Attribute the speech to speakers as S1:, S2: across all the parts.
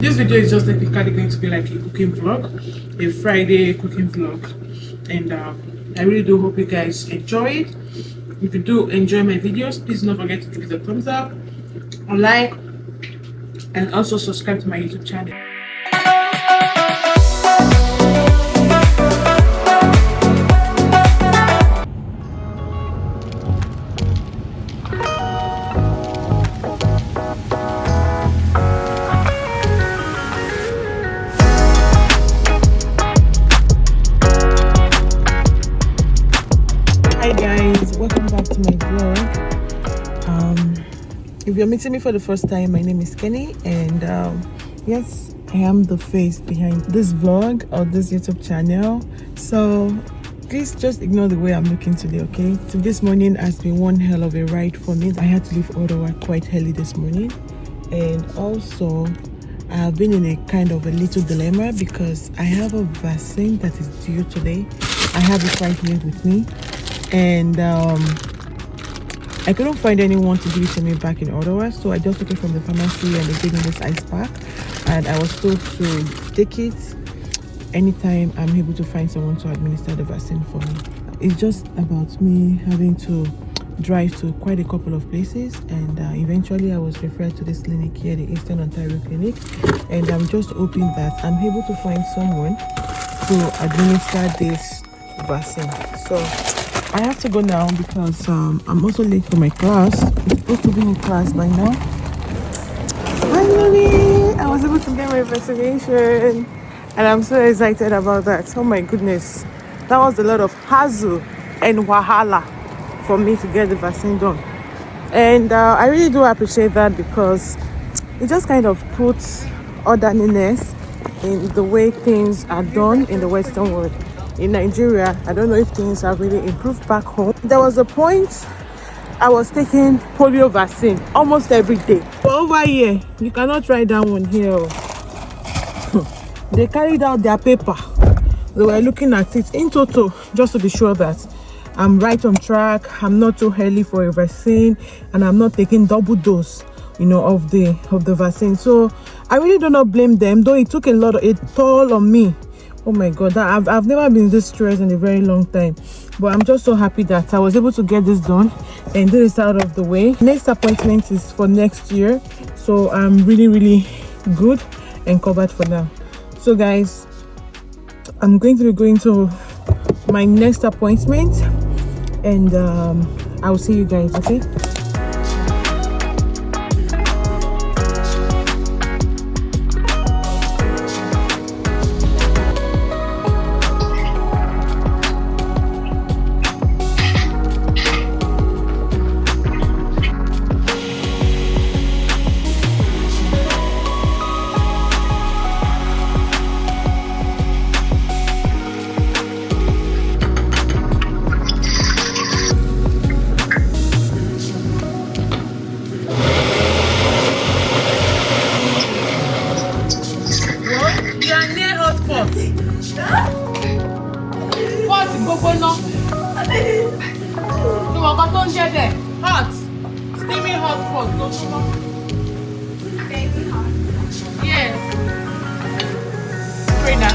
S1: This video is just technically going to be like a cooking vlog, a Friday cooking vlog, and I really do hope you guys enjoy it. If you do enjoy my videos, please don't forget to give it a thumbs up, a like, and also subscribe to my YouTube channel. Hi guys, welcome back to my vlog. If you're meeting me for the first time, my name is Kenny, and yes, I am the face behind this vlog or this YouTube channel. So please just ignore the way I'm looking today, okay? So this morning has been one hell of a ride for me. I had to leave Ottawa quite early this morning, and also I have been in a kind of a little dilemma because I have a vaccine that is due today. I have it right here with me, and I couldn't find anyone to give it to me back in Ottawa, so I just took it from the pharmacy and they gave me this ice pack, and I was told to take it anytime I'm able to find someone to administer the vaccine for me. It's just about me having to drive to quite a couple of places, and eventually I was referred to this clinic here, the Eastern Ontario Clinic, and I'm just hoping that I'm able to find someone to administer this vaccine. So I have to go now because I'm also late for my class. I'm supposed to be in class by now. Finally, I was able to get my vaccination, and I'm so excited about that. Oh my goodness, that was a lot of hassle and wahala for me to get the vaccine done, and I really do appreciate that because it just kind of puts orderliness in the way things are done in the Western world. In Nigeria, I don't know if things have really improved back home. There was a point I was taking polio vaccine almost every day. But over here, you cannot try that one here. They carried out their paper. They were looking at it in total just to be sure that I'm right on track, I'm not too early for a vaccine, and I'm not taking double dose, of the vaccine. So I really do not blame them, though it took a toll on me. Oh my god, I've never been this stressed in a very long time, but I'm just so happy that I was able to get this done and this is out of the way. Next appointment is for next year, so I'm really good and covered for now. So guys, I'm going to be going to my next appointment, and I'll see you guys, okay? Hot, steaming hot pot, no sugar. Baby hot. Yes. Trainer.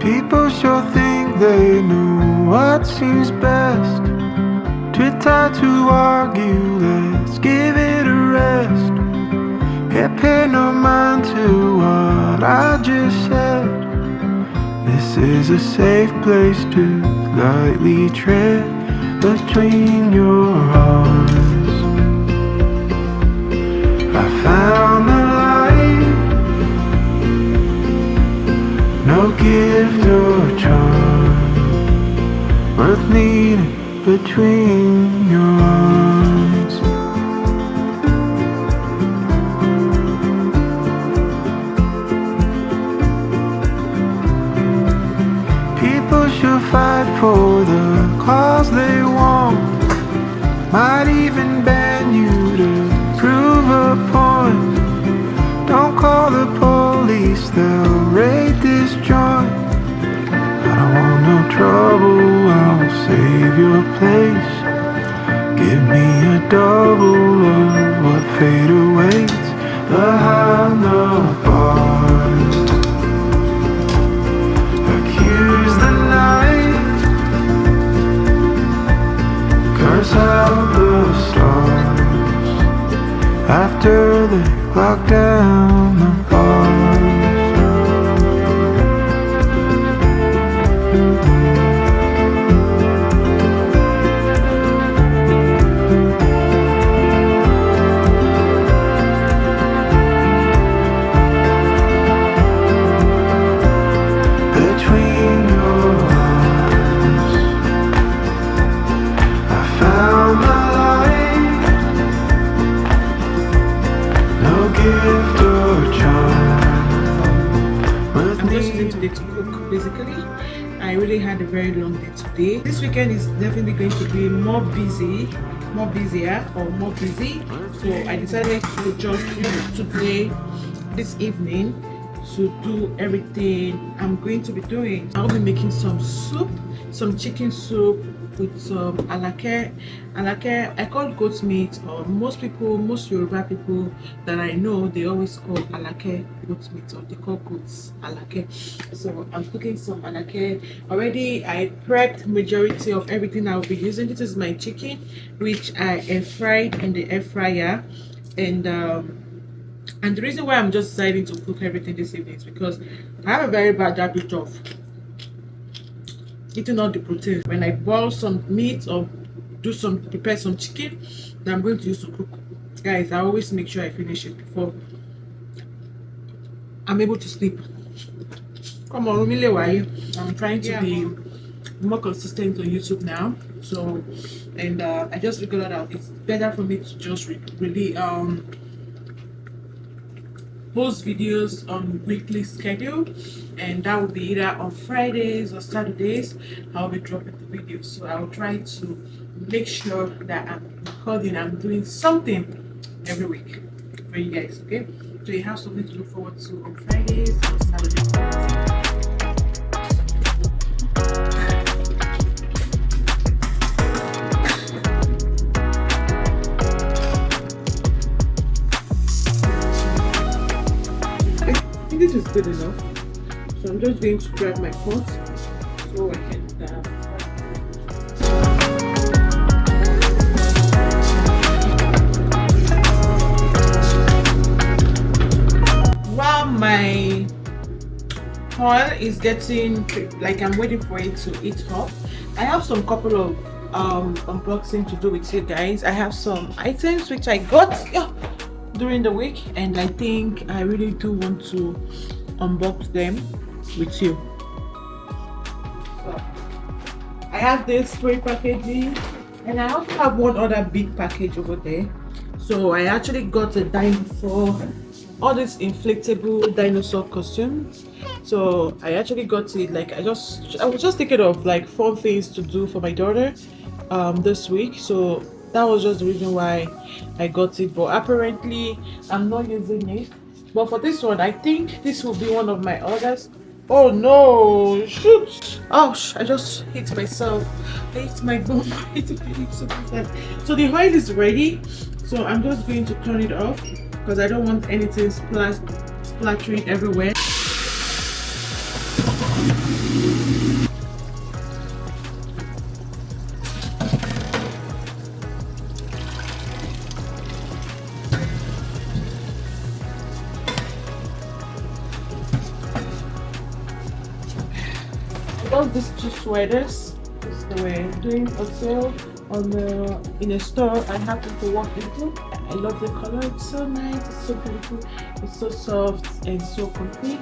S2: People sure think they know what seems best. Too tired to argue, let's give it a rest. Yeah, pay no mind to what I just said. This is a safe place to lightly tread between your arms. I found the light, no gift or charm worth needing between your arms. People should fight for the cause they want, might even ban you to prove a point. Don't call the police, they'll raid this joint. I don't want no trouble, I'll save your place. Give me a double of what fate awaits behind the bars. Accuse the night, curse out the stars after they lock down the bars.
S1: Basically, I really had a very long day today. This weekend is definitely going to be more busy, more busier or more busy. So I decided to just today, this evening, to do everything I'm going to be doing. I'll be making some soup, some chicken soup with some alake. I call goat meat, or most Yoruba people that I know, they always call alake goat meat, or they call goats alake. So I'm cooking some alake already. I prepped majority of everything I'll be using. This is my chicken, which I air fried in the air fryer, and the reason why I'm just deciding to cook everything this evening is because I have a very bad habit of eating all the protein. When I boil some meat or prepare some chicken that I'm going to use to cook, guys, I always make sure I finish it before I'm able to sleep. Come on, Rumile, why? I'm trying to be more consistent on YouTube now. So, and I just figured out it's better for me to just really post videos on weekly schedule, and that will be either on Fridays or Saturdays. I'll be dropping the videos, so I'll try to make sure that I'm doing something every week for you guys. Okay, so you have something to look forward to on Fridays or Saturdays. This is good enough, so I'm just going to grab my pot so I can while my oil is getting, like, I'm waiting for it to heat up, I have some couple of unboxing to do with you guys. I have some items which I got during the week, and I think I really do want to unbox them with you. So I have this spray packaging, and I also have one other big package over there. So I actually got a dinosaur, all these inflatable dinosaur costumes. So I actually got it, like I was just thinking of like fun things to do for my daughter this week. So that was just the reason why I got it, but apparently I'm not using it. But for this one, I think this will be one of my orders. Oh no, shoot! Ouch, I just hit myself. I hit my bone. So the oil is ready, so I'm just going to turn it off because I don't want anything splattering everywhere. love these two sweaters because they were doing a sale on the in a store I happened to walk into. I love the color. It's so nice. It's so beautiful. It's so soft and so comfy.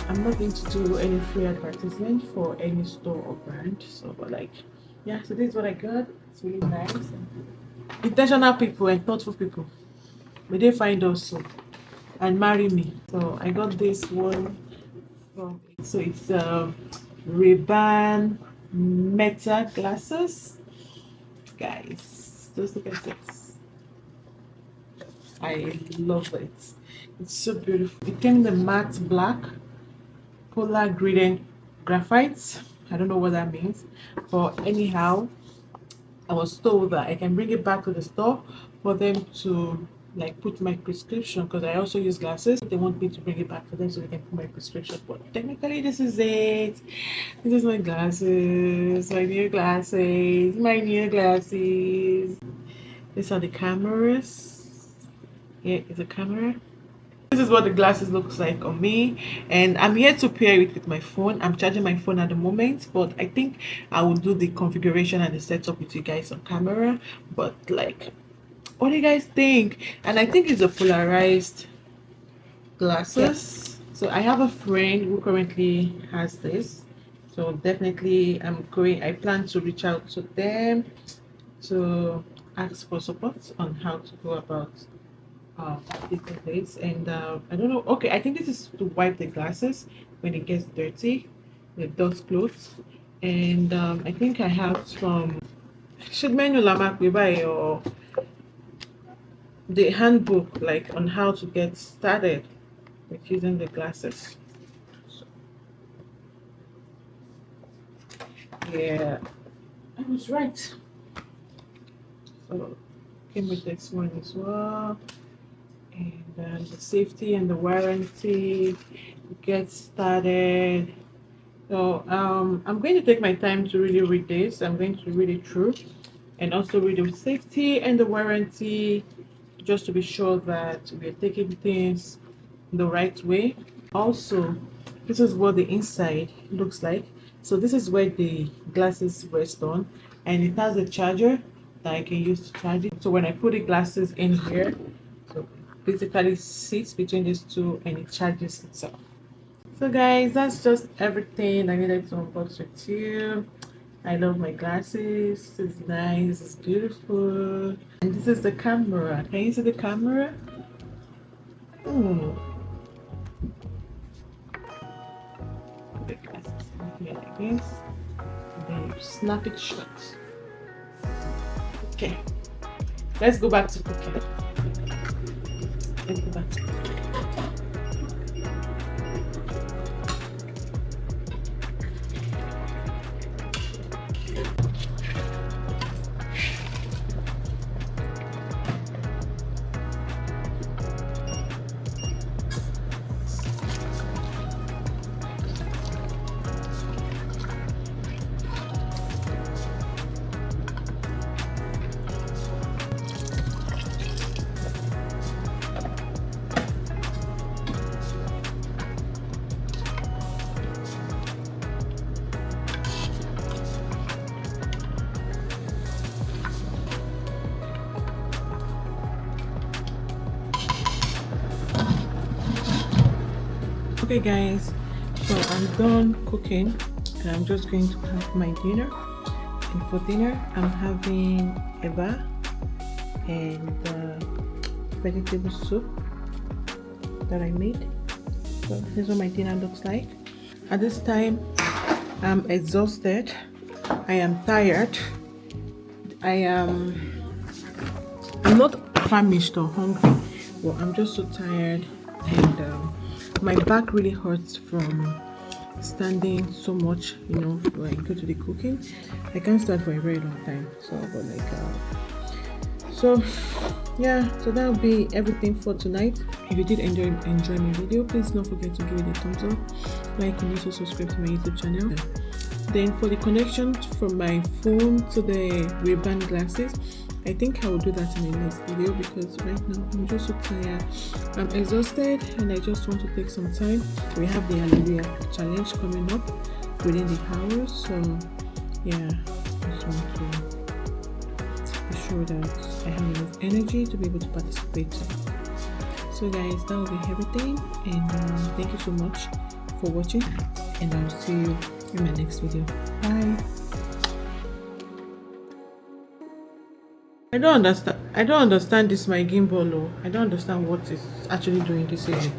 S1: I'm not going to do any free advertisement for any store or brand, so but like yeah, so this is what I got. It's really nice. Intentional people and thoughtful people, may they find us so and marry me. So I got this one from, so it's Ray-Ban Meta glasses, guys. Just look at this. I love it. It's so beautiful. It came in the matte black polar gradient graphite. I don't know what that means, but anyhow, I was told that I can bring it back to the store for them to like put my prescription, because I also use glasses. They want me to bring it back for them so they can put my prescription. But technically, this is it. This is my glasses, my new glasses, my new glasses. These are the cameras. Here is a camera. This is what the glasses looks like on me, and I'm here to pair it with my phone. I'm charging my phone at the moment, but I think I will do the configuration and the setup with you guys on camera. But like, what do you guys think? And I think it's a polarized glasses. So I have a friend who currently has this, so definitely I plan to reach out to them to ask for support on how to go about different ways. And I don't know, okay, I think this is to wipe the glasses when it gets dirty, the dust clothes. And I think I have some should menu lamak we buy or the handbook like on how to get started with using the glasses. So, yeah, I was right. So came with this one as well, and the safety and the warranty, get started. So I'm going to take my time to really read this. I'm going to read it through and also read the safety and the warranty, just to be sure that we're taking things the right way. Also, this is what the inside looks like. So this is where the glasses rest on, and it has a charger that I can use to charge it. So when I put the glasses in here, so basically sits between these two and it charges itself. So guys, that's just everything I needed to unbox with you. I love my glasses. This is nice. It's beautiful. And this is the camera. Can you see the camera? Put the glasses in here like this. And then you snap it shut. Okay. Let's go back to cooking. Let's go back to cooking. Okay guys, so I'm done cooking and I'm just going to have my dinner. And for dinner I'm having eba and vegetable soup that I made. So this is what my dinner looks like. At this time I'm exhausted, I am tired, I'm not famished or hungry, but I'm just so tired, and my back really hurts from standing so much, you know, when I go to the cooking. I can't stand for a very long time. So but like so yeah, so that'll be everything for tonight. If you did enjoy my video, please don't forget to give it a thumbs up, like, and also subscribe to my YouTube channel. Then for the connection from my phone to the Ray-Ban glasses, I think I will do that in the next video, because right now I'm just so tired, I'm exhausted, and I just want to take some time. We have the Hallelujah challenge coming up, within the hours. So yeah, I just want to be sure that I have enough energy to be able to participate. So guys, that will be everything, and thank you so much for watching, and I'll see you in my next video. Bye. I don't understand this my gimbal. Oh. I don't understand what it's actually doing this evening.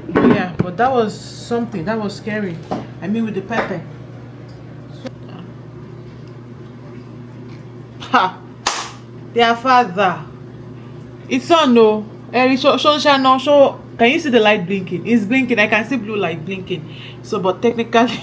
S1: But yeah, but that was something. That was scary. I mean, with the pepper. Ha! Their father. It's on, no. So can you see the light blinking? It's blinking. I can see blue light blinking. So, but technically.